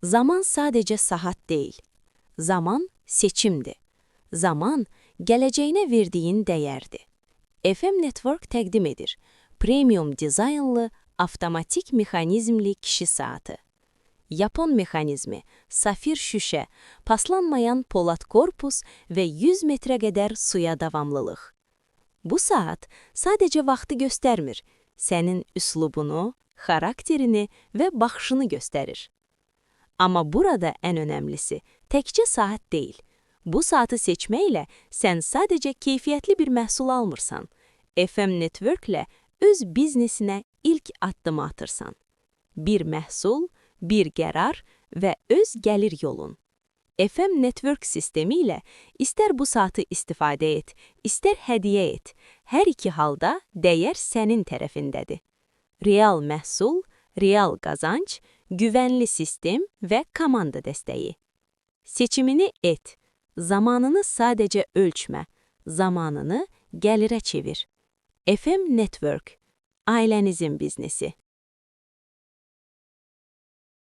Zaman sadece saat değil. Zaman seçimdi. Zaman geleceğine verdiğin değerdi. FM Network təqdim edir. Premium dizaynlı, avtomatik mexanizmli kişi saati. Yapon mexanizmi, safir şüşə, paslanmayan polat korpus və 100 metrə qədər suya davamlılıq. Bu saat sadece vaxtı göstərmir, sənin üslubunu, xarakterini və baxışını göstərir. Amma burada ən önəmlisi təkcə saat deyil. Bu saatı seçməklə sən sadəcə keyfiyyətli bir məhsul almırsan. FM Network'lə öz biznesinə ilk addımı atırsan. Bir məhsul, bir qərar və öz gəlir yolun. FM Network sistemi ilə istər bu saatı istifadə et, istər hədiyyə et. Hər iki halda dəyər sənin tərəfindədir. Real məhsul, real qazanc, güvənli sistem və komanda dəstəyi. Seçimini et. Zamanını sadəcə ölçmə. Zamanını gəlirə çevir. FM Network, ailənizin biznesi.